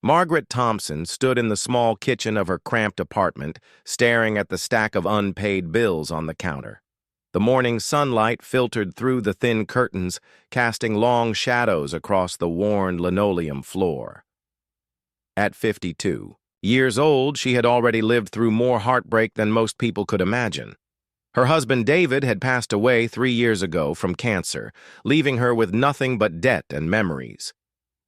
Margaret Thompson stood in the small kitchen of her cramped apartment, staring at the stack of unpaid bills on the counter. The morning sunlight filtered through the thin curtains, casting long shadows across the worn linoleum floor. At 52 years old, she had already lived through more heartbreak than most people could imagine. Her husband David had passed away 3 years ago from cancer, leaving her with nothing but debt and memories.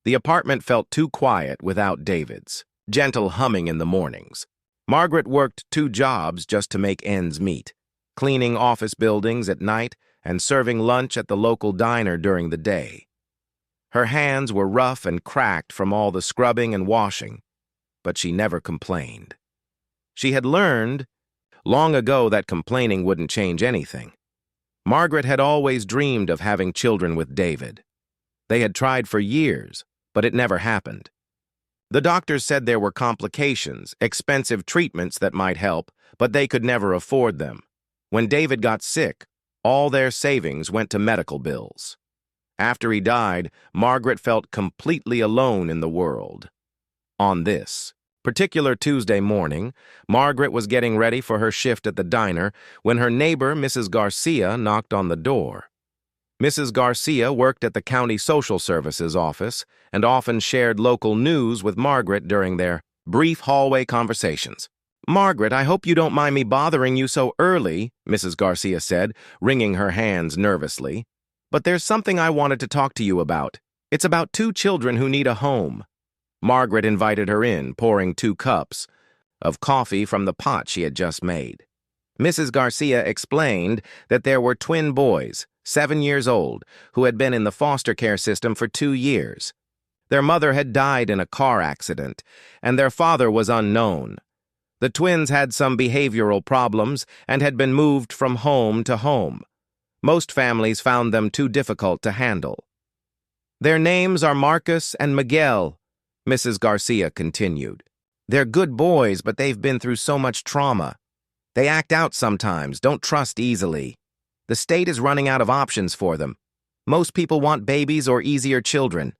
The apartment felt too quiet without David's gentle humming in the mornings. Margaret worked 2 jobs just to make ends meet, cleaning office buildings at night and serving lunch at the local diner during the day. Her hands were rough and cracked from all the scrubbing and washing, but she never complained. She had learned long ago that complaining wouldn't change anything. Margaret had always dreamed of having children with David. They had tried for years, but it never happened. The doctors said there were complications, expensive treatments that might help, but they could never afford them. When David got sick, all their savings went to medical bills. After he died, Margaret felt completely alone in the world. On this particular Tuesday morning, Margaret was getting ready for her shift at the diner when her neighbor, Mrs. Garcia, knocked on the door. Mrs. Garcia worked at the county social services office and often shared local news with Margaret during their brief hallway conversations. "Margaret, I hope you don't mind me bothering you so early," Mrs. Garcia said, wringing her hands nervously. "But there's something I wanted to talk to you about. It's about 2 children who need a home." Margaret invited her in, pouring 2 cups of coffee from the pot she had just made. Mrs. Garcia explained that there were twin boys, 7 years old, who had been in the foster care system for 2 years. Their mother had died in a car accident, and their father was unknown. The twins had some behavioral problems and had been moved from home to home. Most families found them too difficult to handle. "Their names are Marcus and Miguel," Mrs. Garcia continued. "They're good boys, but they've been through so much trauma. They act out sometimes, don't trust easily. The state is running out of options for them. Most people want babies or easier children."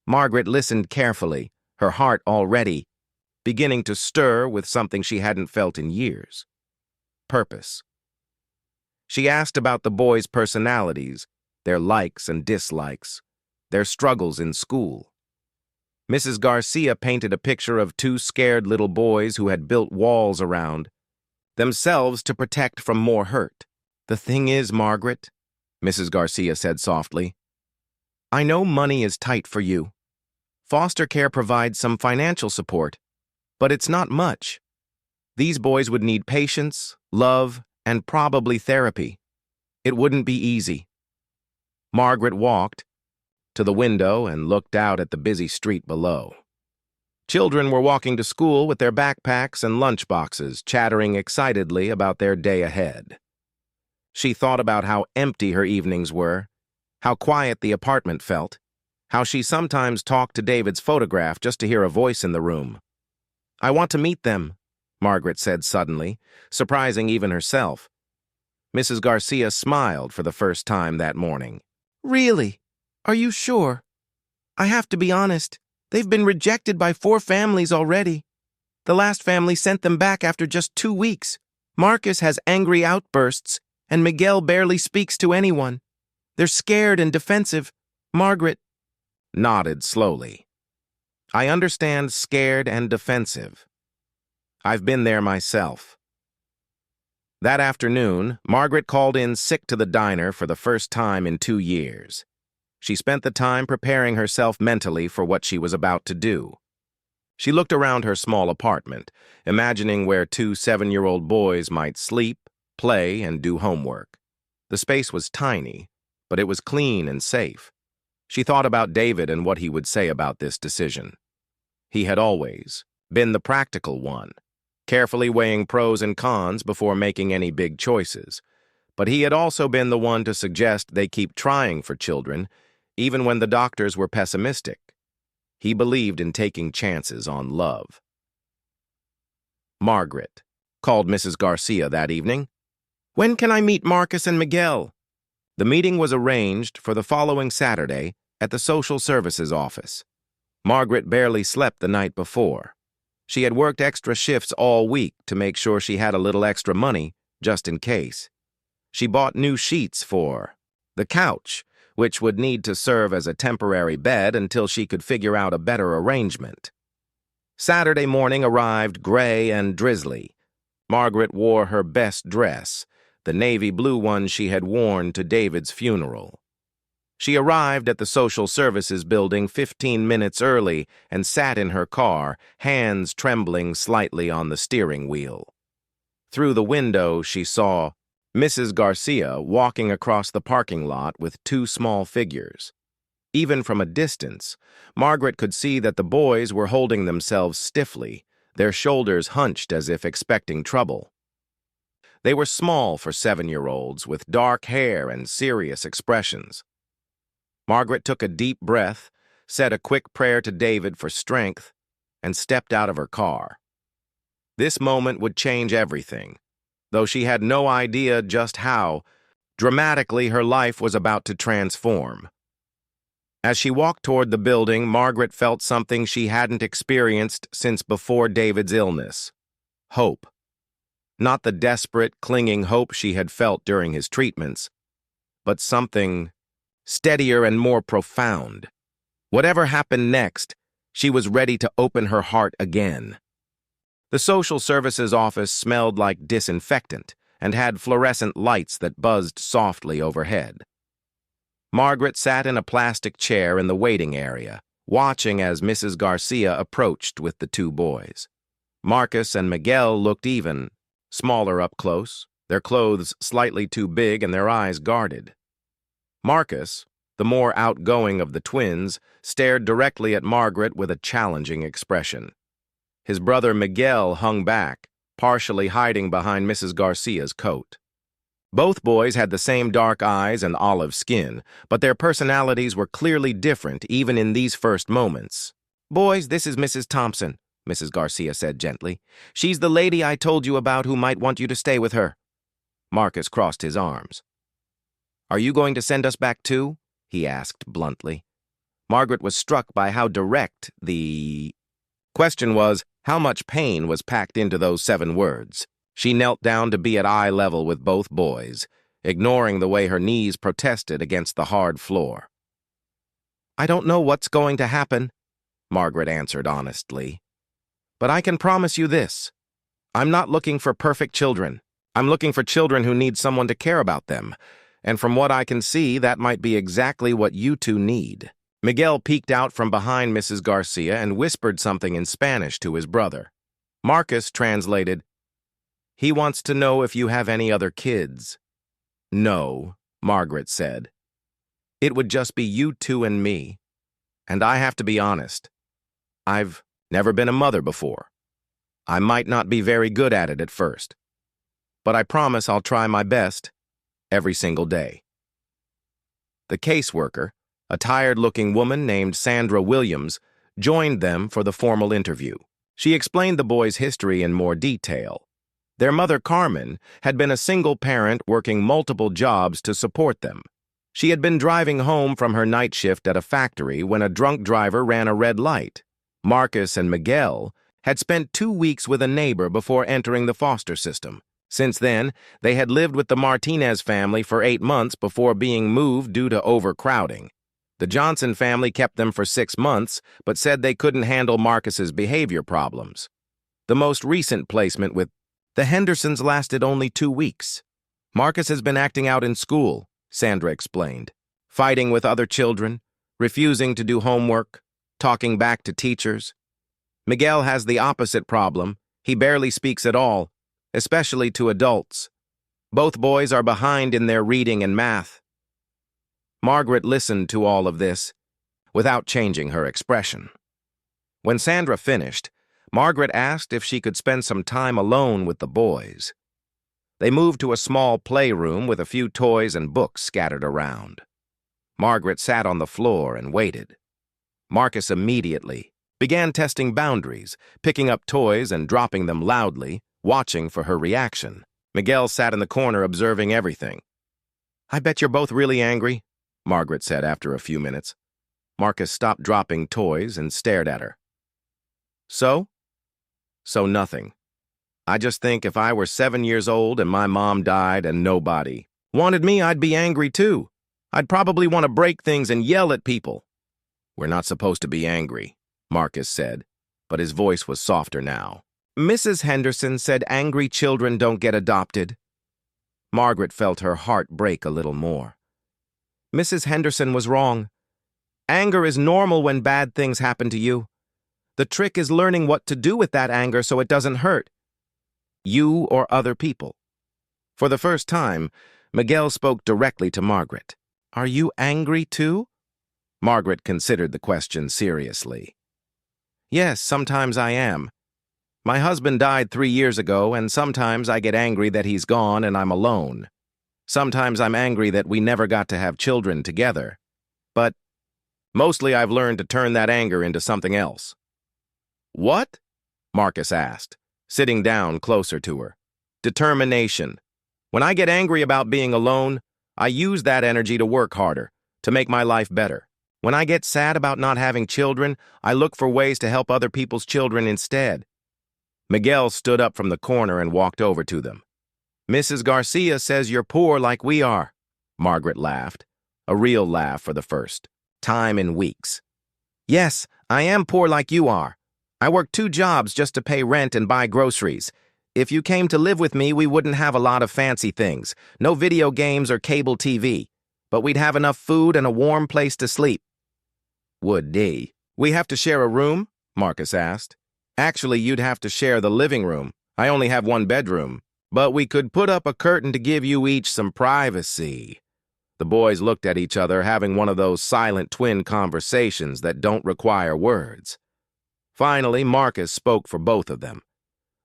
Margaret listened carefully, her heart already beginning to stir with something she hadn't felt in years. Purpose. She asked about the boys' personalities, their likes and dislikes, their struggles in school. Mrs. Garcia painted a picture of 2 scared little boys who had built walls around themselves to protect from more hurt. "The thing is, Margaret," Mrs. Garcia said softly, "I know money is tight for you. Foster care provides some financial support, but it's not much. These boys would need patience, love, and probably therapy. It wouldn't be easy." Margaret walked to the window and looked out at the busy street below. Children were walking to school with their backpacks and lunchboxes, chattering excitedly about their day ahead. She thought about how empty her evenings were, how quiet the apartment felt, how she sometimes talked to David's photograph just to hear a voice in the room. "I want to meet them," Margaret said suddenly, surprising even herself. Mrs. Garcia smiled for the first time that morning. "Really? Are you sure? I have to be honest. They've been rejected by 4 families already. The last family sent them back after just 2 weeks. Marcus has angry outbursts, and Miguel barely speaks to anyone. They're scared and defensive." Margaret nodded slowly. "I understand scared and defensive. I've been there myself." That afternoon, Margaret called in sick to the diner for the first time in 2 years. She spent the time preparing herself mentally for what she was about to do. She looked around her small apartment, imagining where 2 7-year-old boys might sleep, play, and do homework. The space was tiny, but it was clean and safe. She thought about David and what he would say about this decision. He had always been the practical one, carefully weighing pros and cons before making any big choices. But he had also been the one to suggest they keep trying for children, even when the doctors were pessimistic. He believed in taking chances on love. "Margaret," called Mrs. Garcia that evening, "when can I meet Marcus and Miguel?" The meeting was arranged for the following Saturday at the social services office. Margaret barely slept the night before. She had worked extra shifts all week to make sure she had a little extra money, just in case. She bought new sheets for the couch, which would need to serve as a temporary bed until she could figure out a better arrangement. Saturday morning arrived gray and drizzly. Margaret wore her best dress, the navy blue one she had worn to David's funeral. She arrived at the social services building 15 minutes early and sat in her car, hands trembling slightly on the steering wheel. Through the window, she saw Mrs. Garcia walking across the parking lot with two small figures. Even from a distance, Margaret could see that the boys were holding themselves stiffly, their shoulders hunched as if expecting trouble. They were small for 7-year-olds, with dark hair and serious expressions. Margaret took a deep breath, said a quick prayer to David for strength, and stepped out of her car. This moment would change everything. Though she had no idea just how, dramatically her life was about to transform. As she walked toward the building, Margaret felt something she hadn't experienced since before David's illness. Hope. Not the desperate, clinging hope she had felt during his treatments, but something steadier and more profound. Whatever happened next, she was ready to open her heart again. The social services office smelled like disinfectant and had fluorescent lights that buzzed softly overhead. Margaret sat in a plastic chair in the waiting area, watching as Mrs. Garcia approached with the two boys. Marcus and Miguel looked even smaller up close, their clothes slightly too big and their eyes guarded. Marcus, the more outgoing of the twins, stared directly at Margaret with a challenging expression. His brother Miguel hung back, partially hiding behind Mrs. Garcia's coat. Both boys had the same dark eyes and olive skin, but their personalities were clearly different even in these first moments. "Boys, this is Mrs. Thompson," Mrs. Garcia said gently. "She's the lady I told you about who might want you to stay with her." Marcus crossed his arms. "Are you going to send us back too?" he asked bluntly. Margaret was struck by how direct the question was, how much pain was packed into those 7 words. She knelt down to be at eye level with both boys, ignoring the way her knees protested against the hard floor. "I don't know what's going to happen," Margaret answered honestly. "But I can promise you this. I'm not looking for perfect children. I'm looking for children who need someone to care about them. And from what I can see, that might be exactly what you two need." Miguel peeked out from behind Mrs. Garcia and whispered something in Spanish to his brother. Marcus translated, "He wants to know if you have any other kids." "No," Margaret said. "It would just be you two and me. And I have to be honest. I've never been a mother before. I might not be very good at it at first. But I promise I'll try my best every single day." The caseworker, a tired-looking woman named Sandra Williams, joined them for the formal interview. She explained the boys' history in more detail. Their mother, Carmen, had been a single parent working multiple jobs to support them. She had been driving home from her night shift at a factory when a drunk driver ran a red light. Marcus and Miguel had spent 2 weeks with a neighbor before entering the foster system. Since then, they had lived with the Martinez family for 8 months before being moved due to overcrowding. The Johnson family kept them for 6 months, but said they couldn't handle Marcus's behavior problems. The most recent placement with the Hendersons lasted only 2 weeks. "Marcus has been acting out in school," Sandra explained, "fighting with other children, refusing to do homework, talking back to teachers. Miguel has the opposite problem. He barely speaks at all, especially to adults. Both boys are behind in their reading and math." Margaret listened to all of this without changing her expression. When Sandra finished, Margaret asked if she could spend some time alone with the boys. They moved to a small playroom with a few toys and books scattered around. Margaret sat on the floor and waited. Marcus immediately began testing boundaries, picking up toys and dropping them loudly, watching for her reaction. Miguel sat in the corner observing everything. "I bet you're both really angry," Margaret said after a few minutes. Marcus stopped dropping toys and stared at her. So? So nothing. I just think if I were 7 years old and my mom died and nobody wanted me, I'd be angry too. I'd probably want to break things and yell at people. We're not supposed to be angry, Marcus said, but his voice was softer now. Mrs. Henderson said angry children don't get adopted. Margaret felt her heart break a little more. Mrs. Henderson was wrong. Anger is normal when bad things happen to you. The trick is learning what to do with that anger so it doesn't hurt you or other people. For the first time, Miguel spoke directly to Margaret. Are you angry too? Margaret considered the question seriously. Yes, sometimes I am. My husband died 3 years ago, and sometimes I get angry that he's gone and I'm alone. Sometimes I'm angry that we never got to have children together. But mostly I've learned to turn that anger into something else. What? Marcus asked, sitting down closer to her. Determination. When I get angry about being alone, I use that energy to work harder, to make my life better. When I get sad about not having children, I look for ways to help other people's children instead. Miguel stood up from the corner and walked over to them. Mrs. Garcia says you're poor like we are. Margaret laughed, a real laugh for the first time in weeks. Yes, I am poor like you are. I work 2 jobs just to pay rent and buy groceries. If you came to live with me, we wouldn't have a lot of fancy things, no video games or cable TV, but we'd have enough food and a warm place to sleep. Would they? We have to share a room? Marcus asked. Actually, you'd have to share the living room. I only have 1 bedroom. But we could put up a curtain to give you each some privacy. The boys looked at each other, having one of those silent twin conversations that don't require words. Finally, Marcus spoke for both of them.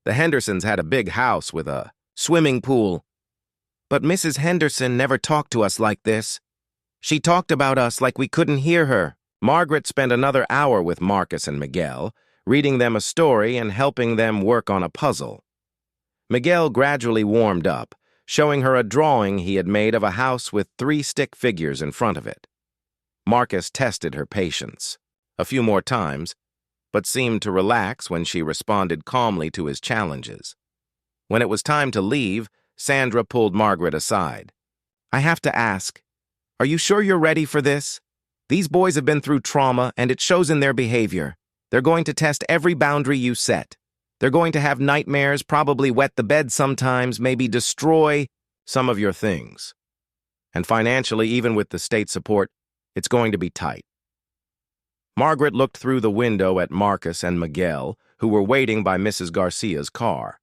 The Hendersons had a big house with a swimming pool. But Mrs. Henderson never talked to us like this. She talked about us like we couldn't hear her. Margaret spent another hour with Marcus and Miguel, reading them a story and helping them work on a puzzle. Miguel gradually warmed up, showing her a drawing he had made of a house with 3 stick figures in front of it. Marcus tested her patience a few more times, but seemed to relax when she responded calmly to his challenges. When it was time to leave, Sandra pulled Margaret aside. I have to ask, are you sure you're ready for this? These boys have been through trauma, and it shows in their behavior. They're going to test every boundary you set. They're going to have nightmares, probably wet the bed sometimes, maybe destroy some of your things. And financially, even with the state support, it's going to be tight. Margaret looked through the window at Marcus and Miguel, who were waiting by Mrs. Garcia's car.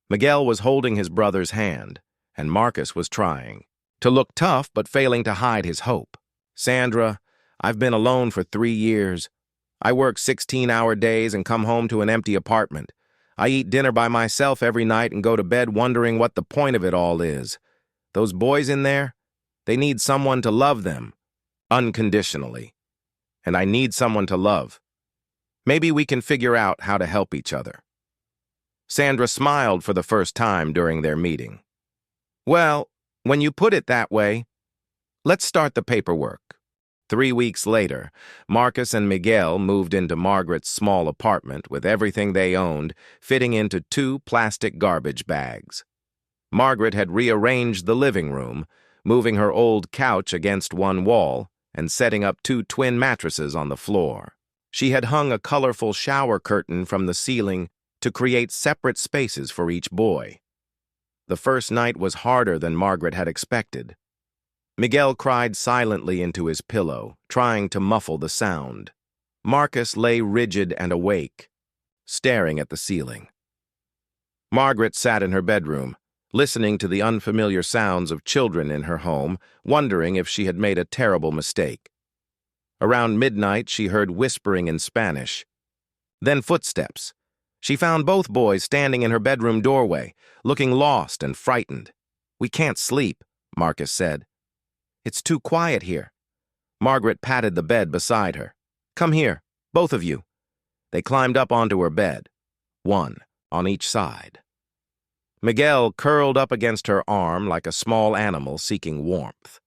Miguel was holding his brother's hand, and Marcus was trying to look tough but failing to hide his hope. Sandra, I've been alone for 3 years. I work 16-hour days and come home to an empty apartment. I eat dinner by myself every night and go to bed wondering what the point of it all is. Those boys in there, they need someone to love them, unconditionally. And I need someone to love. Maybe we can figure out how to help each other. Sandra smiled for the first time during their meeting. Well, when you put it that way, let's start the paperwork. 3 weeks later, Marcus and Miguel moved into Margaret's small apartment with everything they owned fitting into 2 plastic garbage bags. Margaret had rearranged the living room, moving her old couch against one wall and setting up 2 twin mattresses on the floor. She had hung a colorful shower curtain from the ceiling to create separate spaces for each boy. The first night was harder than Margaret had expected. Miguel cried silently into his pillow, trying to muffle the sound. Marcus lay rigid and awake, staring at the ceiling. Margaret sat in her bedroom, listening to the unfamiliar sounds of children in her home, wondering if she had made a terrible mistake. Around midnight, she heard whispering in Spanish. Then footsteps. She found both boys standing in her bedroom doorway, looking lost and frightened. We can't sleep, Marcus said. It's too quiet here. Margaret patted the bed beside her. Come here, both of you. They climbed up onto her bed, 1 on each side. Miguel curled up against her arm like a small animal seeking warmth.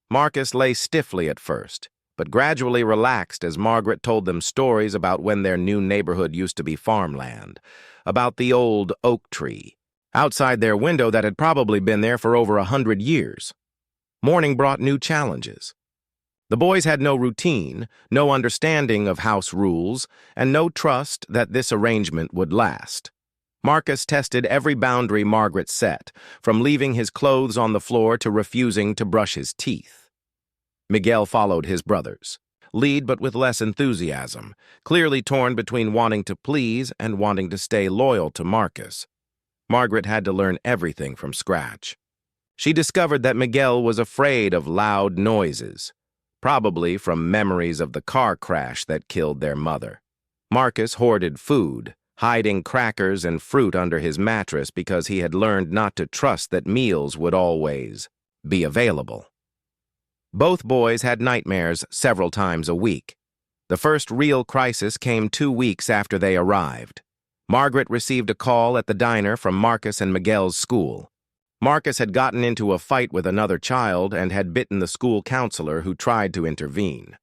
Marcus lay stiffly at first, but gradually relaxed as Margaret told them stories about when their new neighborhood used to be farmland, about the old oak tree, outside their window that had probably been there for over 100 years. Morning brought new challenges. The boys had no routine, no understanding of house rules, and no trust that this arrangement would last. Marcus tested every boundary Margaret set, from leaving his clothes on the floor to refusing to brush his teeth. Miguel followed his brothers, lead but with less enthusiasm, clearly torn between wanting to please and wanting to stay loyal to Marcus. Margaret had to learn everything from scratch. She discovered that Miguel was afraid of loud noises, probably from memories of the car crash that killed their mother. Marcus hoarded food, hiding crackers and fruit under his mattress because he had learned not to trust that meals would always be available. Both boys had nightmares several times a week. The first real crisis came 2 weeks after they arrived. Margaret received a call at the diner from Marcus and Miguel's school. Marcus had gotten into a fight with another child and had bitten the school counselor who tried to intervene.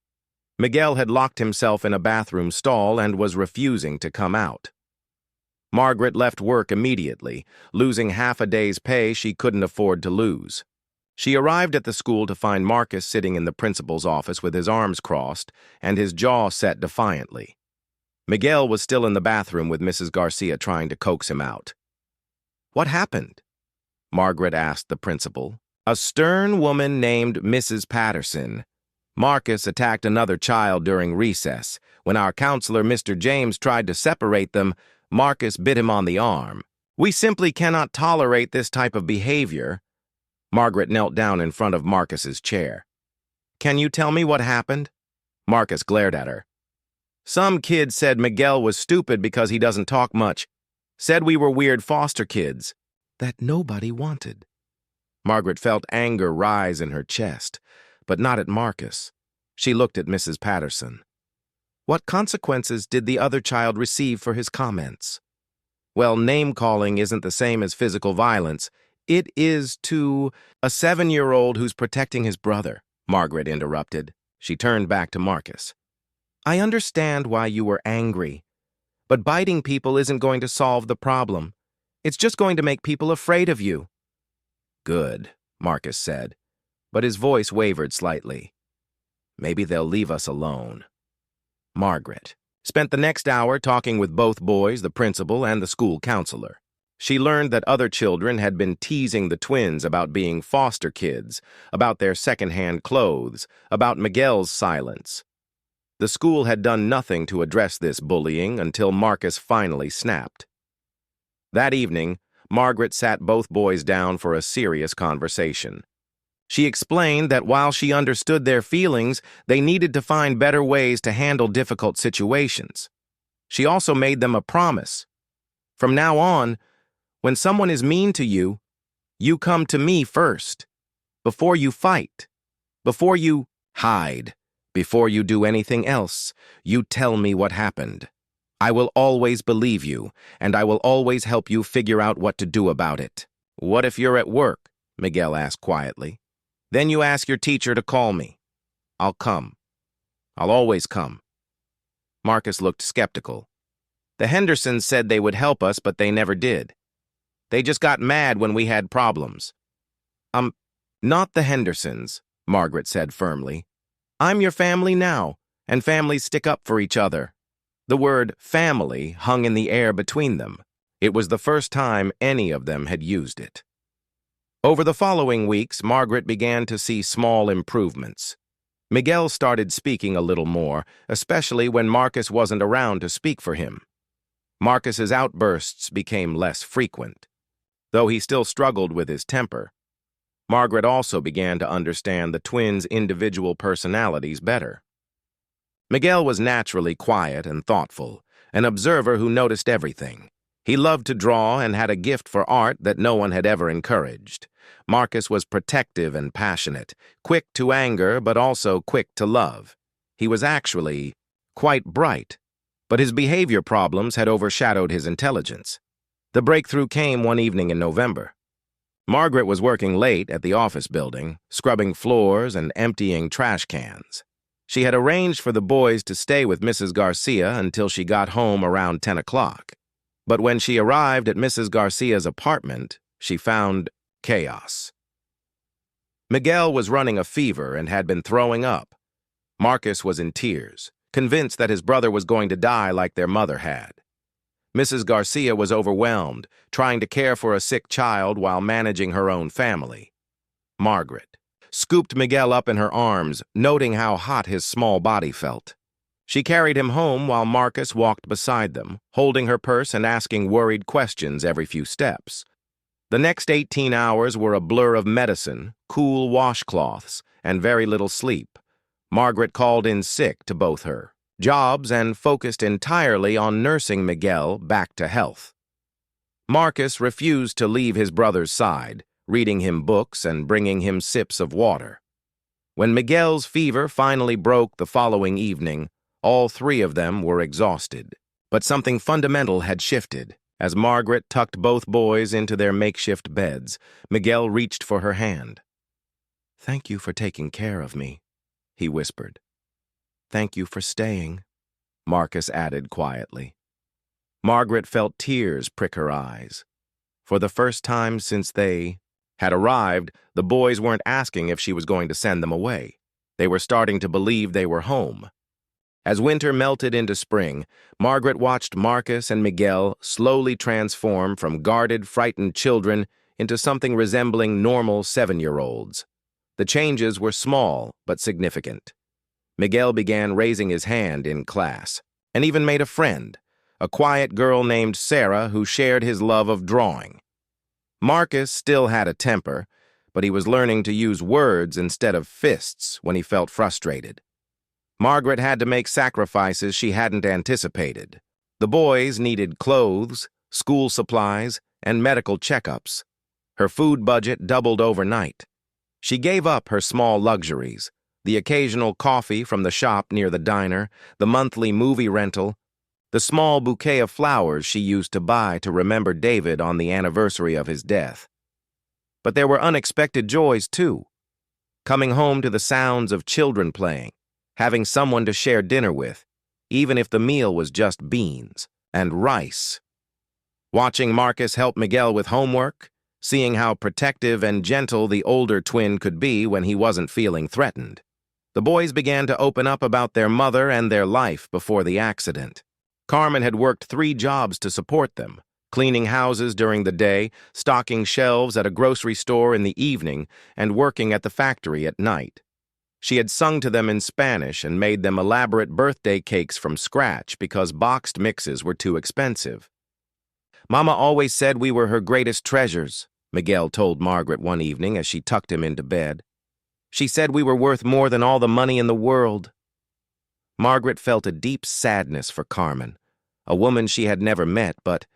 Miguel had locked himself in a bathroom stall and was refusing to come out. Margaret left work immediately, losing half a day's pay she couldn't afford to lose. She arrived at the school to find Marcus sitting in the principal's office with his arms crossed and his jaw set defiantly. Miguel was still in the bathroom with Mrs. Garcia trying to coax him out. "What happened?" Margaret asked the principal. "A stern woman named Mrs. Patterson. Marcus attacked another child during recess. When our counselor, Mr. James, tried to separate them, Marcus bit him on the arm. We simply cannot tolerate this type of behavior." Margaret knelt down in front of Marcus's chair. "Can you tell me what happened?" Marcus glared at her. "Some kid said Miguel was stupid because he doesn't talk much. Said we were weird foster kids that nobody wanted." Margaret felt anger rise in her chest, but not at Marcus. She looked at Mrs. Patterson. What consequences did the other child receive for his comments? Well, name-calling isn't the same as physical violence. It is to a 7-year-old who's protecting his brother, Margaret interrupted. She turned back to Marcus. "I understand why you were angry, but biting people isn't going to solve the problem. It's just going to make people afraid of you." "Good," Marcus said, but his voice wavered slightly. "Maybe they'll leave us alone." Margaret spent the next hour talking with both boys, the principal, and the school counselor. She learned that other children had been teasing the twins about being foster kids, about their secondhand clothes, about Miguel's silence. The school had done nothing to address this bullying until Marcus finally snapped. That evening, Margaret sat both boys down for a serious conversation. She explained that while she understood their feelings, they needed to find better ways to handle difficult situations. She also made them a promise. From now on, when someone is mean to you, you come to me first. Before you fight, before you hide, before you do anything else, you tell me what happened. I will always believe you, and I will always help you figure out what to do about it. What if you're at work? Miguel asked quietly. Then you ask your teacher to call me. I'll come. I'll always come. Marcus looked skeptical. The Hendersons said they would help us, but they never did. They just got mad when we had problems. Not the Hendersons, Margaret said firmly. I'm your family now, and families stick up for each other. The word family hung in the air between them. It was the first time any of them had used it. Over the following weeks, Margaret began to see small improvements. Miguel started speaking a little more, especially when Marcus wasn't around to speak for him. Marcus's outbursts became less frequent, though he still struggled with his temper. Margaret also began to understand the twins' individual personalities better. Miguel was naturally quiet and thoughtful, an observer who noticed everything. He loved to draw and had a gift for art that no one had ever encouraged. Marcus was protective and passionate, quick to anger but also quick to love. He was actually quite bright, but his behavior problems had overshadowed his intelligence. The breakthrough came one evening in November. Margaret was working late at the office building, scrubbing floors and emptying trash cans. She had arranged for the boys to stay with Mrs. Garcia until she got home around 10 o'clock. But when she arrived at Mrs. Garcia's apartment, she found chaos. Miguel was running a fever and had been throwing up. Marcus was in tears, convinced that his brother was going to die like their mother had. Mrs. Garcia was overwhelmed, trying to care for a sick child while managing her own family. Margaret scooped Miguel up in her arms, noting how hot his small body felt. She carried him home while Marcus walked beside them, holding her purse and asking worried questions every few steps. The next 18 hours were a blur of medicine, cool washcloths, and very little sleep. Margaret called in sick to both her jobs and focused entirely on nursing Miguel back to health. Marcus refused to leave his brother's side, reading him books and bringing him sips of water. When Miguel's fever finally broke the following evening, all three of them were exhausted. But something fundamental had shifted. As Margaret tucked both boys into their makeshift beds, Miguel reached for her hand. "Thank you for taking care of me," he whispered. "Thank you for staying," Marcus added quietly. Margaret felt tears prick her eyes. For the first time since they had arrived, the boys weren't asking if she was going to send them away. They were starting to believe they were home. As winter melted into spring, Margaret watched Marcus and Miguel slowly transform from guarded, frightened children into something resembling normal 7-year-olds. The changes were small but significant. Miguel began raising his hand in class, and even made a friend, a quiet girl named Sarah who shared his love of drawing. Marcus still had a temper, but he was learning to use words instead of fists when he felt frustrated. Margaret had to make sacrifices she hadn't anticipated. The boys needed clothes, school supplies, and medical checkups. Her food budget doubled overnight. She gave up her small luxuries, the occasional coffee from the shop near the diner, the monthly movie rental, the small bouquet of flowers she used to buy to remember David on the anniversary of his death. But there were unexpected joys, too. Coming home to the sounds of children playing, having someone to share dinner with, even if the meal was just beans and rice. Watching Marcus help Miguel with homework, seeing how protective and gentle the older twin could be when he wasn't feeling threatened. The boys began to open up about their mother and their life before the accident. Carmen had worked 3 jobs to support them, cleaning houses during the day, stocking shelves at a grocery store in the evening, and working at the factory at night. She had sung to them in Spanish and made them elaborate birthday cakes from scratch because boxed mixes were too expensive. "Mama always said we were her greatest treasures," Miguel told Margaret one evening as she tucked him into bed. "She said we were worth more than all the money in the world." Margaret felt a deep sadness for Carmen, a woman she had never met but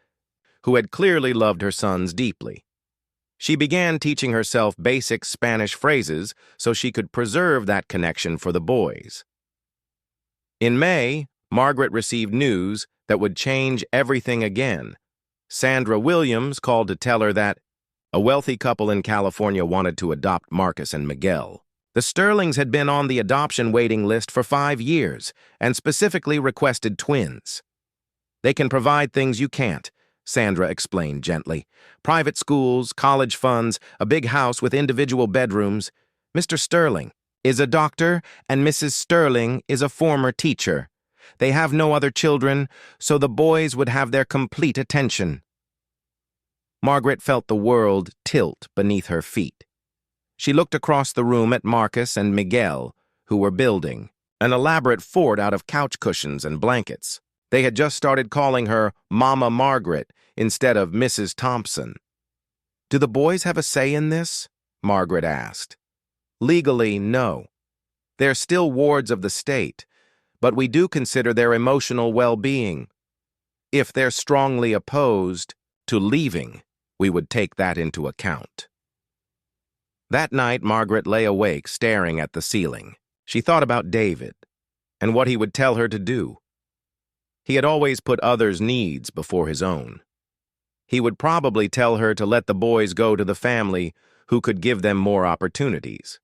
who had clearly loved her sons deeply. She began teaching herself basic Spanish phrases so she could preserve that connection for the boys. In May, Margaret received news that would change everything again. Sandra Williams called to tell her that a wealthy couple in California wanted to adopt Marcus and Miguel. The Sterlings had been on the adoption waiting list for 5 years and specifically requested twins. "They can provide things you can't," Sandra explained gently. "Private schools, college funds, a big house with individual bedrooms. Mr. Sterling is a doctor and Mrs. Sterling is a former teacher. They have no other children, so the boys would have their complete attention." Margaret felt the world tilt beneath her feet. She looked across the room at Marcus and Miguel, who were building an elaborate fort out of couch cushions and blankets. They had just started calling her Mama Margaret instead of Mrs. Thompson. "Do the boys have a say in this?" Margaret asked. "Legally, no. They're still wards of the state, but we do consider their emotional well-being. If they're strongly opposed to leaving, we would take that into account." That night, Margaret lay awake, staring at the ceiling. She thought about David and what he would tell her to do. He had always put others' needs before his own. He would probably tell her to let the boys go to the family who could give them more opportunities.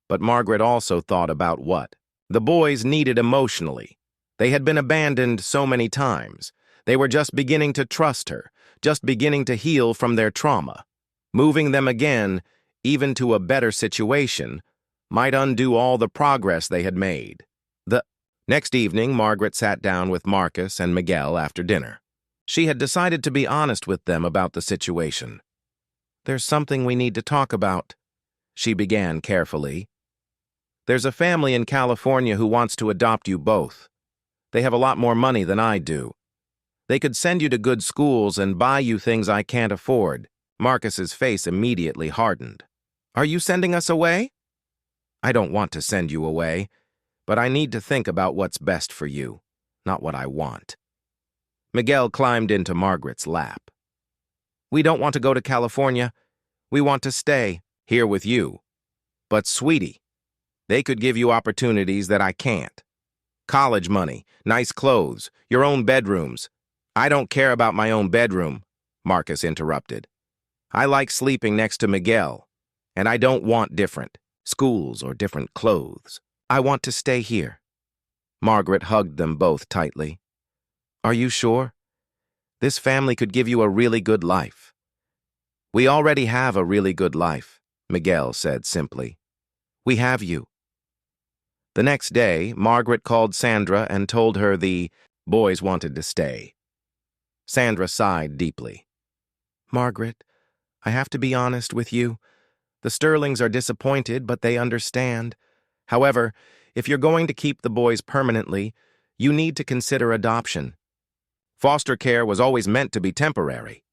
But Margaret also thought about what The boys needed emotionally. They had been abandoned so many times. They were just beginning to trust her, just beginning to heal from their trauma. Moving them again, even to a better situation, might undo all the progress they had made. The next evening, Margaret sat down with Marcus and Miguel after dinner. She had decided to be honest with them about the situation. "There's something we need to talk about," she began carefully. "There's a family in California who wants to adopt you both. They have a lot more money than I do. They could send you to good schools and buy you things I can't afford." Marcus's face immediately hardened. "Are you sending us away?" "I don't want to send you away, but I need to think about what's best for you, not what I want." Miguel climbed into Margaret's lap. "We don't want to go to California. We want to stay here with you. But, sweetie, they could give you opportunities that I can't. College money, nice clothes, your own bedrooms." "I don't care about my own bedroom," Marcus interrupted. "I like sleeping next to Miguel, and I don't want different schools or different clothes. I want to stay here." Margaret hugged them both tightly. "Are you sure? This family could give you a really good life." "We already have a really good life," Miguel said simply. "We have you." The next day, Margaret called Sandra and told her the boys wanted to stay. Sandra sighed deeply. "Margaret, I have to be honest with you. The Sterlings are disappointed, but they understand. However, if you're going to keep the boys permanently, you need to consider adoption. Foster care was always meant to be temporary."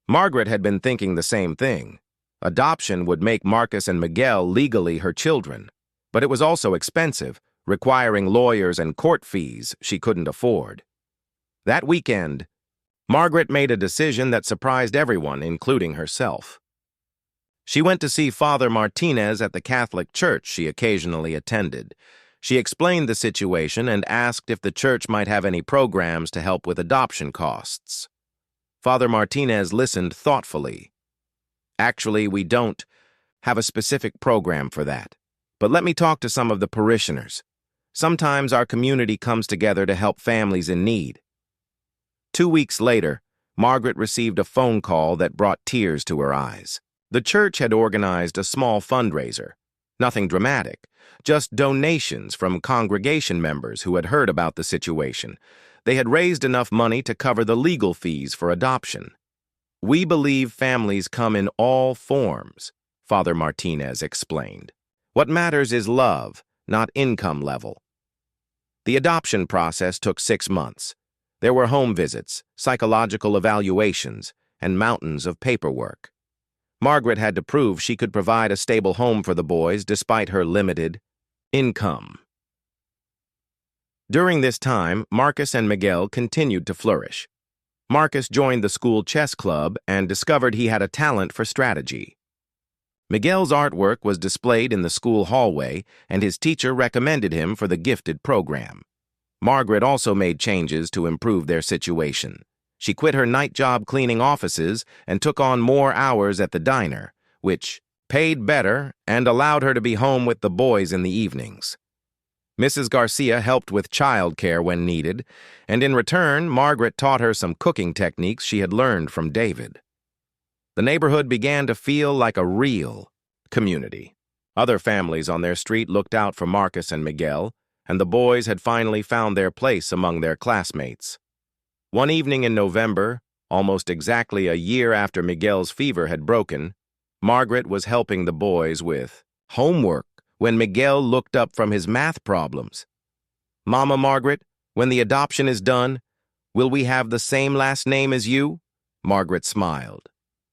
Margaret had been thinking the same thing. Adoption would make Marcus and Miguel legally her children, but it was also expensive, requiring lawyers and court fees she couldn't afford. That weekend, Margaret made a decision that surprised everyone, including herself. She went to see Father Martinez at the Catholic church she occasionally attended. She explained the situation and asked if the church might have any programs to help with adoption costs. Father Martinez listened thoughtfully. "Actually, we don't have a specific program for that, but let me talk to some of the parishioners. Sometimes our community comes together to help families in need." 2 weeks later, Margaret received a phone call that brought tears to her eyes. The church had organized a small fundraiser. Nothing dramatic, just donations from congregation members who had heard about the situation. They had raised enough money to cover the legal fees for adoption. "We believe families come in all forms," Father Martinez explained. "What matters is love, not income level." The adoption process took 6 months. There were home visits, psychological evaluations, and mountains of paperwork. Margaret had to prove she could provide a stable home for the boys despite her limited income. During this time, Marcus and Miguel continued to flourish. Marcus joined the school chess club and discovered he had a talent for strategy. Miguel's artwork was displayed in the school hallway, and his teacher recommended him for the gifted program. Margaret also made changes to improve their situation. She quit her night job cleaning offices and took on more hours at the diner, which paid better and allowed her to be home with the boys in the evenings. Mrs. Garcia helped with child care when needed, and in return, Margaret taught her some cooking techniques she had learned from David. The neighborhood began to feel like a real community. Other families on their street looked out for Marcus and Miguel, and the boys had finally found their place among their classmates. One evening in November, almost exactly a year after Miguel's fever had broken, Margaret was helping the boys with homework when Miguel looked up from his math problems. "Mama Margaret, when the adoption is done, will we have the same last name as you?" Margaret smiled.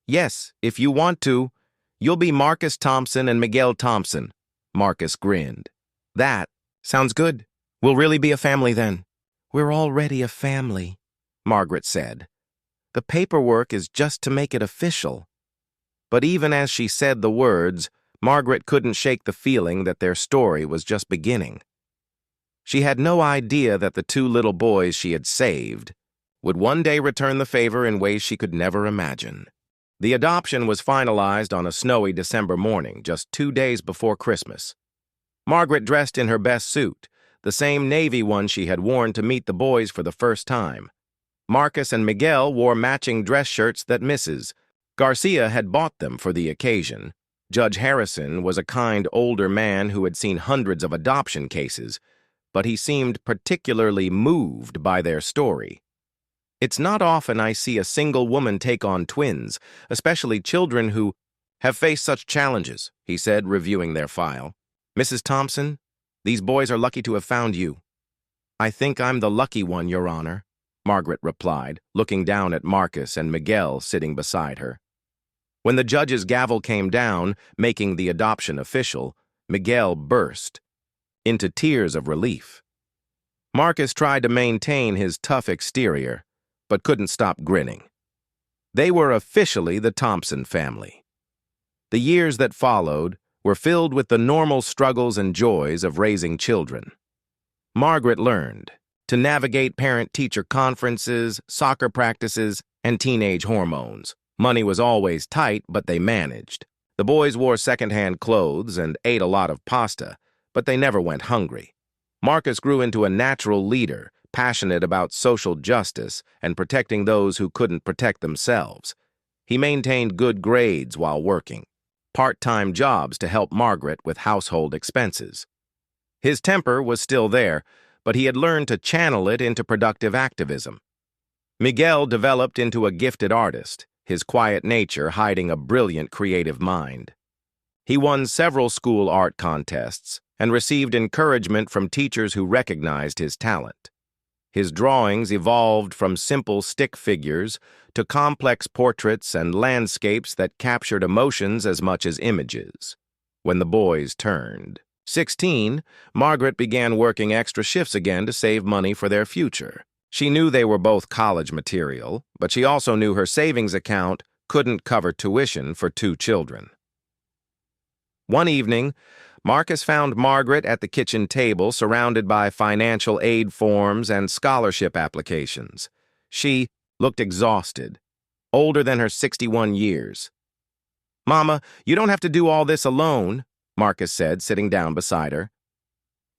"Yes, if you want to. You'll be Marcus Thompson and Miguel Thompson." Marcus grinned. "That sounds good. We'll really be a family then." "We're already a family," Margaret said. "The paperwork is just to make it official." But even as she said the words, Margaret couldn't shake the feeling that their story was just beginning. She had no idea that the 2 little boys she had saved would one day return the favor in ways she could never imagine. The adoption was finalized on a snowy December morning, just 2 days before Christmas. Margaret dressed in her best suit, the same navy one she had worn to meet the boys for the first time. Marcus and Miguel wore matching dress shirts that Mrs. Garcia had bought them for the occasion. Judge Harrison was a kind older man who had seen hundreds of adoption cases, but he seemed particularly moved by their story. "It's not often I see a single woman take on twins, especially children who have faced such challenges," he said, reviewing their file. "Mrs. Thompson, these boys are lucky to have found you." "I think I'm the lucky one, Your Honor," Margaret replied, looking down at Marcus and Miguel sitting beside her. When the judge's gavel came down, making the adoption official, Miguel burst into tears of relief. Marcus tried to maintain his tough exterior, but couldn't stop grinning. They were officially the Thompson family. The years that followed were filled with the normal struggles and joys of raising children. Margaret learned to navigate parent-teacher conferences, soccer practices, and teenage hormones. Money was always tight, but they managed. The boys wore second-hand clothes and ate a lot of pasta, but they never went hungry. Marcus grew into a natural leader, passionate about social justice and protecting those who couldn't protect themselves. He maintained good grades while working, part-time jobs to help Margaret with household expenses. His temper was still there, but he had learned to channel it into productive activism. Miguel developed into a gifted artist, his quiet nature hiding a brilliant creative mind. He won several school art contests and received encouragement from teachers who recognized his talent. His drawings evolved from simple stick figures to complex portraits and landscapes that captured emotions as much as images. When the boys turned 16, Margaret began working extra shifts again to save money for their future. She knew they were both college material, but she also knew her savings account couldn't cover tuition for 2 children. One evening, Marcus found Margaret at the kitchen table surrounded by financial aid forms and scholarship applications. She looked exhausted, older than her 61 years. "Mama, you don't have to do all this alone," Marcus said, sitting down beside her.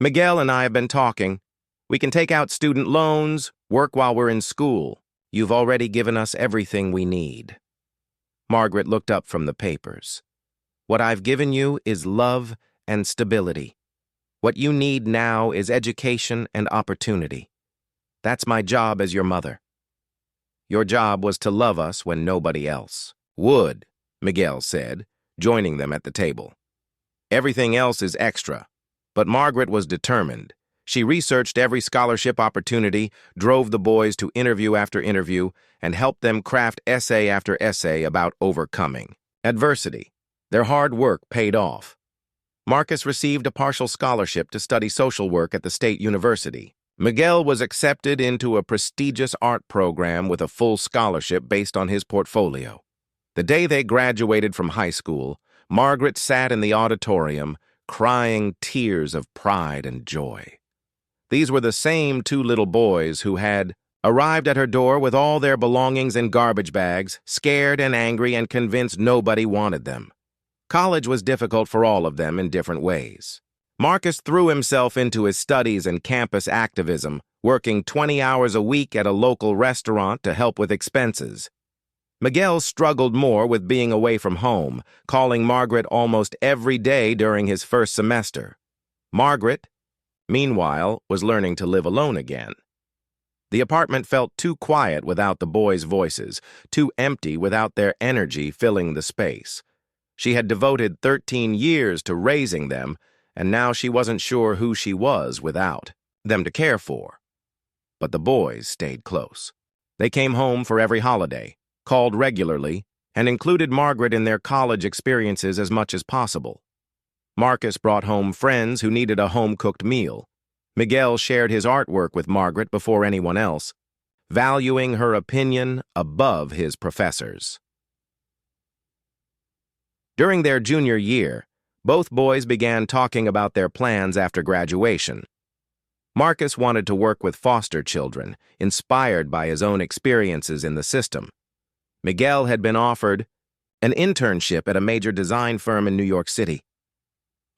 "Miguel and I have been talking. We can take out student loans, work while we're in school. You've already given us everything we need." Margaret looked up from the papers. "What I've given you is love and stability. What you need now is education and opportunity. That's my job as your mother. Your job was to love us when nobody else would," Miguel said, joining them at the table. "Everything else is extra." But Margaret was determined. She researched every scholarship opportunity, drove the boys to interview after interview, and helped them craft essay after essay about overcoming adversity. Their hard work paid off. Marcus received a partial scholarship to study social work at the state university. Miguel was accepted into a prestigious art program with a full scholarship based on his portfolio. The day they graduated from high school, Margaret sat in the auditorium, crying tears of pride and joy. These were the same 2 little boys who had arrived at her door with all their belongings in garbage bags, scared and angry and convinced nobody wanted them. College was difficult for all of them in different ways. Marcus threw himself into his studies and campus activism, working 20 hours a week at a local restaurant to help with expenses. Miguel struggled more with being away from home, calling Margaret almost every day during his first semester. Margaret, meanwhile, was learning to live alone again. The apartment felt too quiet without the boys' voices, too empty without their energy filling the space. She had devoted 13 years to raising them, and now she wasn't sure who she was without them to care for. But the boys stayed close. They came home for every holiday, called regularly, and included Margaret in their college experiences as much as possible. Marcus brought home friends who needed a home-cooked meal. Miguel shared his artwork with Margaret before anyone else, valuing her opinion above his professors. During their junior year, both boys began talking about their plans after graduation. Marcus wanted to work with foster children, inspired by his own experiences in the system. Miguel had been offered an internship at a major design firm in New York City.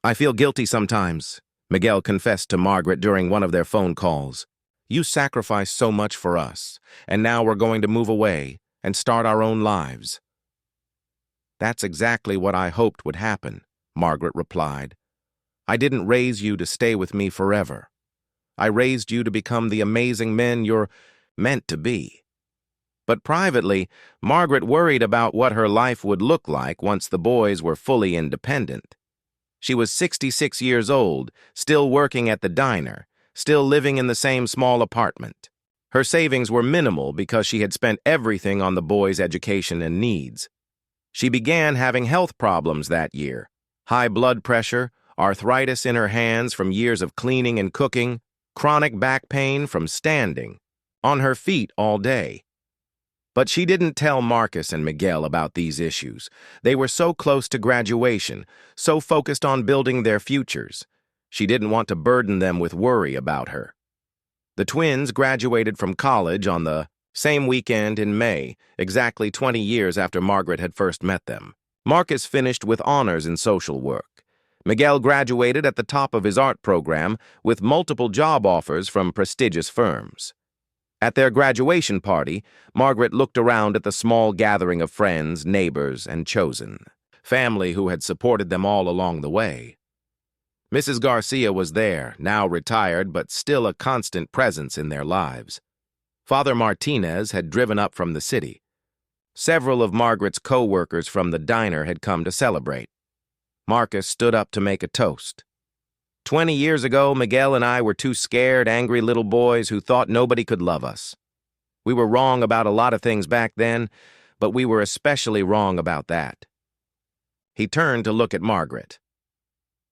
"I feel guilty sometimes," Miguel confessed to Margaret during one of their phone calls. You sacrificed so much for us, and now we're going to move away and start our own lives. That's exactly what I hoped would happen, Margaret replied. I didn't raise you to stay with me forever. I raised you to become the amazing men you're meant to be. But privately, Margaret worried about what her life would look like once the boys were fully independent. She was 66 years old, still working at the diner, still living in the same small apartment. Her savings were minimal because she had spent everything on the boys' education and needs. She began having health problems that year: high blood pressure, arthritis in her hands from years of cleaning and cooking, chronic back pain from standing on her feet all day. But she didn't tell Marcus and Miguel about these issues. They were so close to graduation, so focused on building their futures. She didn't want to burden them with worry about her. The twins graduated from college on the same weekend in May, exactly 20 years after Margaret had first met them. Marcus finished with honors in social work. Miguel graduated at the top of his art program with multiple job offers from prestigious firms. At their graduation party, Margaret looked around at the small gathering of friends, neighbors, and chosen family who had supported them all along the way. Mrs. Garcia was there, now retired, but still a constant presence in their lives. Father Martinez had driven up from the city. Several of Margaret's co-workers from the diner had come to celebrate. Marcus stood up to make a toast. 20 years ago, Miguel and I were two scared, angry little boys who thought nobody could love us. We were wrong about a lot of things back then, but we were especially wrong about that. He turned to look at Margaret.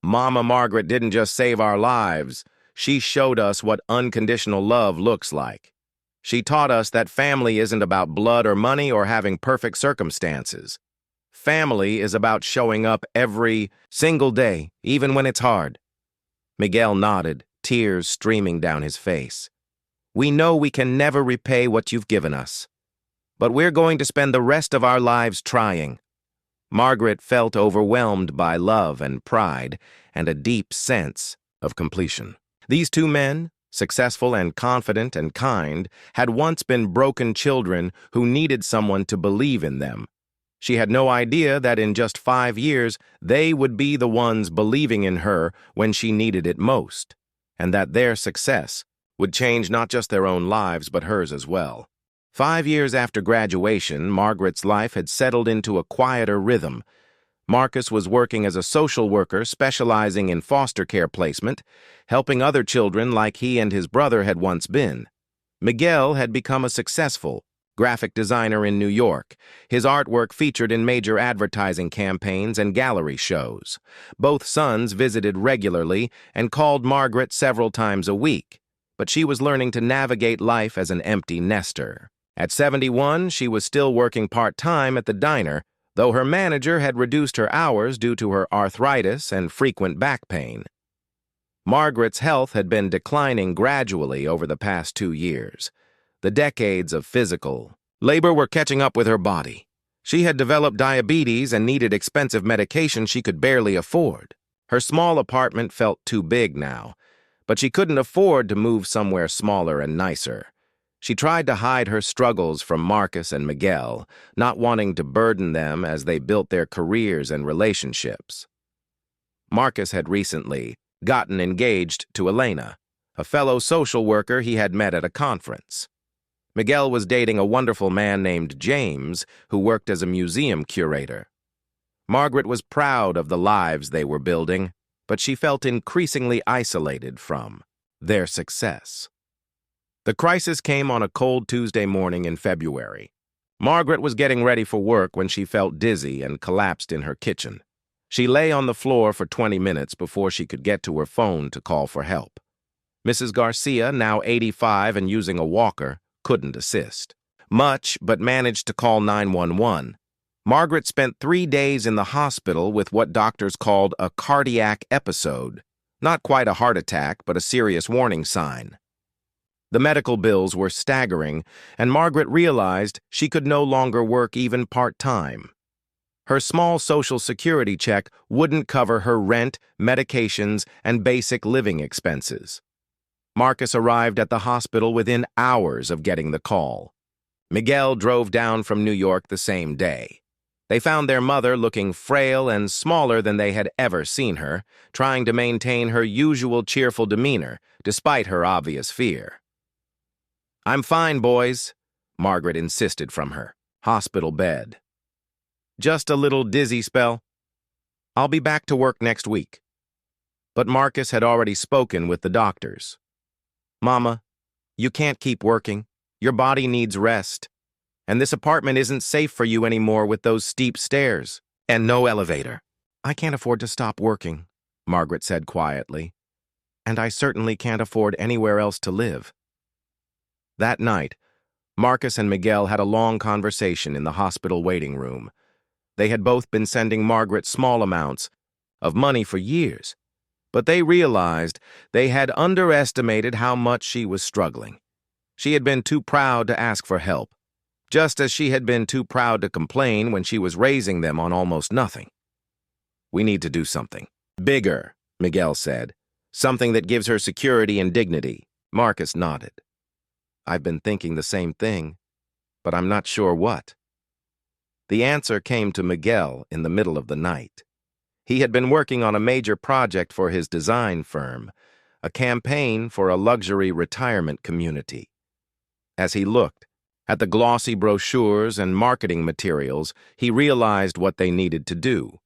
Mama Margaret didn't just save our lives. She showed us what unconditional love looks like. She taught us that family isn't about blood or money or having perfect circumstances. Family is about showing up every single day, even when it's hard. Miguel nodded, tears streaming down his face. We know we can never repay what you've given us, but we're going to spend the rest of our lives trying. Margaret felt overwhelmed by love and pride and a deep sense of completion. These two men, successful and confident and kind, had once been broken children who needed someone to believe in them. She had no idea that in just 5 years they would be the ones believing in her when she needed it most, and that their success would change not just their own lives but hers as well. 5 years after graduation, Margaret's life had settled into a quieter rhythm. Marcus was working as a social worker specializing in foster care placement, helping other children like he and his brother had once been. Miguel had become a successful graphic designer in New York, his artwork featured in major advertising campaigns and gallery shows. Both sons visited regularly and called Margaret several times a week, but she was learning to navigate life as an empty nester. At 71, she was still working part-time at the diner, though her manager had reduced her hours due to her arthritis and frequent back pain. Margaret's health had been declining gradually over the past 2 years. The decades of physical labor were catching up with her body. She had developed diabetes and needed expensive medication she could barely afford. Her small apartment felt too big now, but she couldn't afford to move somewhere smaller and nicer. She tried to hide her struggles from Marcus and Miguel, not wanting to burden them as they built their careers and relationships. Marcus had recently gotten engaged to Elena, a fellow social worker he had met at a conference. Miguel was dating a wonderful man named James, who worked as a museum curator. Margaret was proud of the lives they were building, but she felt increasingly isolated from their success. The crisis came on a cold Tuesday morning in February. Margaret was getting ready for work when she felt dizzy and collapsed in her kitchen. She lay on the floor for 20 minutes before she could get to her phone to call for help. Mrs. Garcia, now 85 and using a walker, couldn't assist much, but managed to call 911. Margaret spent 3 days in the hospital with what doctors called a cardiac episode. Not quite a heart attack, but a serious warning sign. The medical bills were staggering, and Margaret realized she could no longer work even part-time. Her small Social Security check wouldn't cover her rent, medications, and basic living expenses. Marcus arrived at the hospital within hours of getting the call. Miguel drove down from New York the same day. They found their mother looking frail and smaller than they had ever seen her, trying to maintain her usual cheerful demeanor, despite her obvious fear. "I'm fine, boys," Margaret insisted from her hospital bed. "Just a little dizzy spell. I'll be back to work next week." But Marcus had already spoken with the doctors. "Mama, you can't keep working. Your body needs rest. And this apartment isn't safe for you anymore with those steep stairs and no elevator." "I can't afford to stop working," Margaret said quietly. "And I certainly can't afford anywhere else to live." That night, Marcus and Miguel had a long conversation in the hospital waiting room. They had both been sending Margaret small amounts of money for years, but they realized they had underestimated how much she was struggling. She had been too proud to ask for help, just as she had been too proud to complain when she was raising them on almost nothing. "We need to do something bigger," Miguel said. "Something that gives her security and dignity." Marcus nodded. "I've been thinking the same thing, but I'm not sure what." The answer came to Miguel in the middle of the night. He had been working on a major project for his design firm, a campaign for a luxury retirement community. As he looked at the glossy brochures and marketing materials, he realized what they needed to do.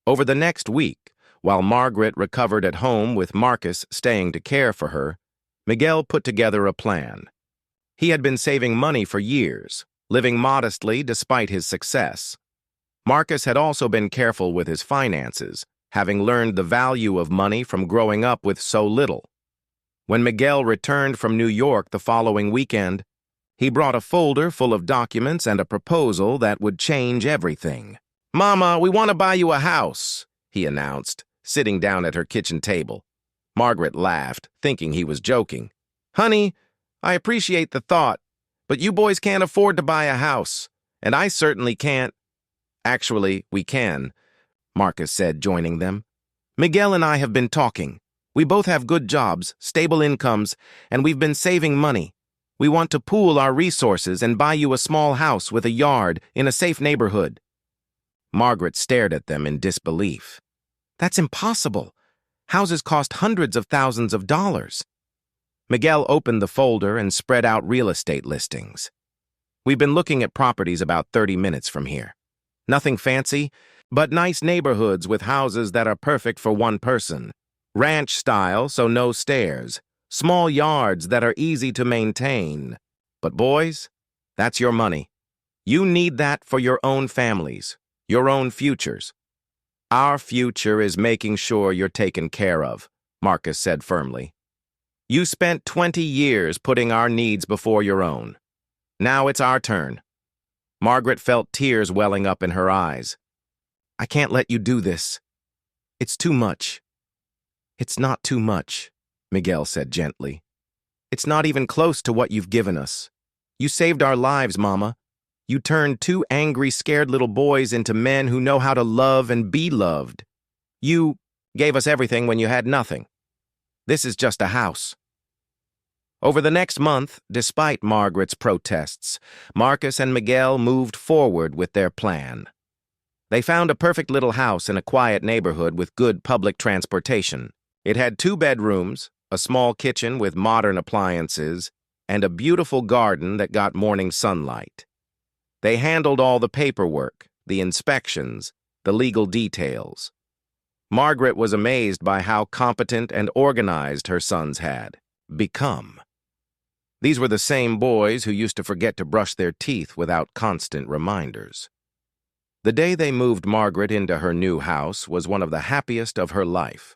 Over the next week, while Margaret recovered at home with Marcus staying to care for her, Miguel put together a plan. He had been saving money for years, living modestly despite his success. Marcus had also been careful with his finances, having learned the value of money from growing up with so little. When Miguel returned from New York the following weekend, he brought a folder full of documents and a proposal that would change everything. "Mama, we want to buy you a house," he announced, sitting down at her kitchen table. Margaret laughed, thinking he was joking. "Honey, I appreciate the thought, but you boys can't afford to buy a house, and I certainly can't." "Actually, we can," Marcus said, joining them. "Miguel and I have been talking. We both have good jobs, stable incomes, and we've been saving money. We want to pool our resources and buy you a small house with a yard in a safe neighborhood." Margaret stared at them in disbelief. "That's impossible. Houses cost hundreds of thousands of dollars." Miguel opened the folder and spread out real estate listings. "We've been looking at properties about 30 minutes from here. Nothing fancy, but nice neighborhoods with houses that are perfect for one person. Ranch style, so no stairs. Small yards that are easy to maintain. But boys, that's your money. You need that for your own families, your own futures." "Our future is making sure you're taken care of," Marcus said firmly. "You spent 20 years putting our needs before your own. Now it's our turn." Margaret felt tears welling up in her eyes. "I can't let you do this. It's too much." "It's not too much," Miguel said gently. "It's not even close to what you've given us. You saved our lives, Mama. You turned two angry, scared little boys into men who know how to love and be loved. You gave us everything when you had nothing. This is just a house." Over the next month, despite Margaret's protests, Marcus and Miguel moved forward with their plan. They found a perfect little house in a quiet neighborhood with good public transportation. It had 2 bedrooms, a small kitchen with modern appliances, and a beautiful garden that got morning sunlight. They handled all the paperwork, the inspections, the legal details. Margaret was amazed by how competent and organized her sons had become. These were the same boys who used to forget to brush their teeth without constant reminders. The day they moved Margaret into her new house was one of the happiest of her life.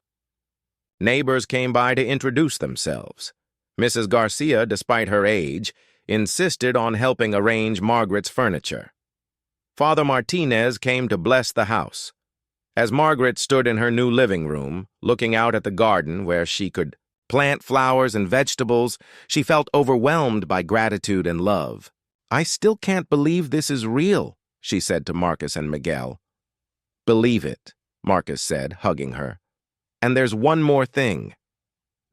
Neighbors came by to introduce themselves. Mrs. Garcia, despite her age, insisted on helping arrange Margaret's furniture. Father Martinez came to bless the house. As Margaret stood in her new living room, looking out at the garden where she could plant flowers and vegetables, she felt overwhelmed by gratitude and love. "I still can't believe this is real," she said to Marcus and Miguel. Believe it, Marcus said, hugging her. And there's one more thing.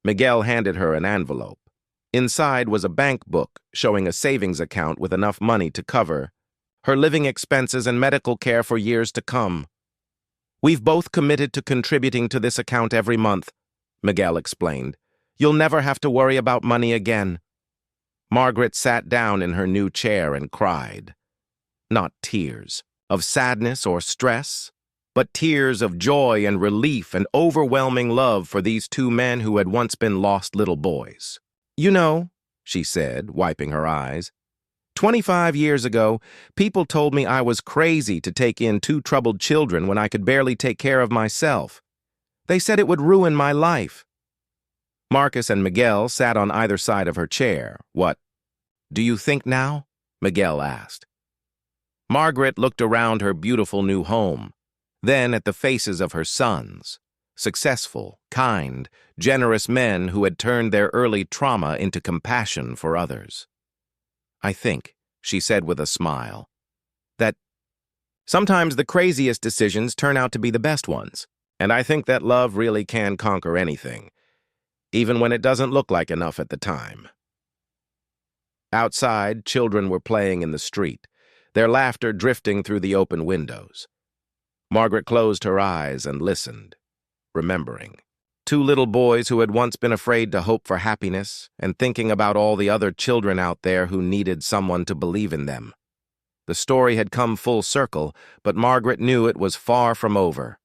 Miguel handed her an envelope. Inside was a bank book showing a savings account with enough money to cover her living expenses and medical care for years to come. We've both committed to contributing to this account every month, Miguel explained. You'll never have to worry about money again. Margaret sat down in her new chair and cried. Not tears of sadness or stress, but tears of joy and relief and overwhelming love for these two men who had once been lost little boys. You know, she said, wiping her eyes, 25 years ago, people told me I was crazy to take in two troubled children when I could barely take care of myself. They said it would ruin my life. Marcus and Miguel sat on either side of her chair. What do you think now? Miguel asked. Margaret looked around her beautiful new home, then at the faces of her sons, successful, kind, generous men who had turned their early trauma into compassion for others. I think, she said with a smile, that sometimes the craziest decisions turn out to be the best ones, and I think that love really can conquer anything, even when it doesn't look like enough at the time. Outside, children were playing in the street, their laughter drifting through the open windows. Margaret closed her eyes and listened, remembering. Two little boys who had once been afraid to hope for happiness and thinking about all the other children out there who needed someone to believe in them. The story had come full circle, but Margaret knew it was far from over.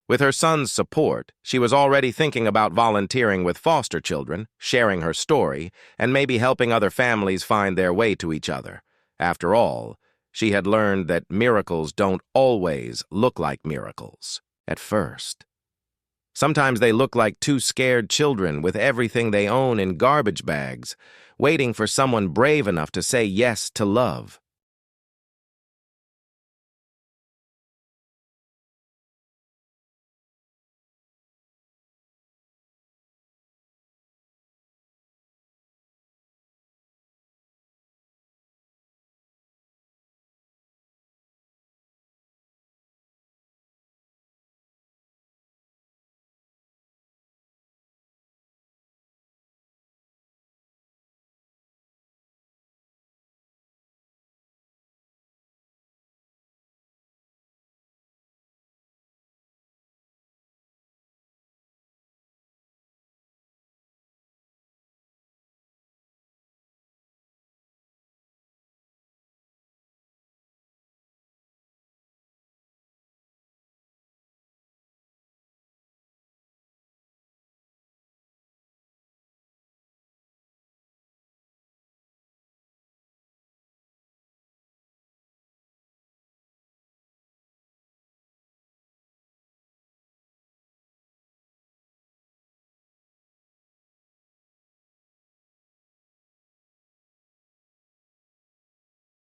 With her son's support, she was already thinking about volunteering with foster children, sharing her story, and maybe helping other families find their way to each other. After all, she had learned that miracles don't always look like miracles at first. Sometimes they look like two scared children with everything they own in garbage bags, waiting for someone brave enough to say yes to love.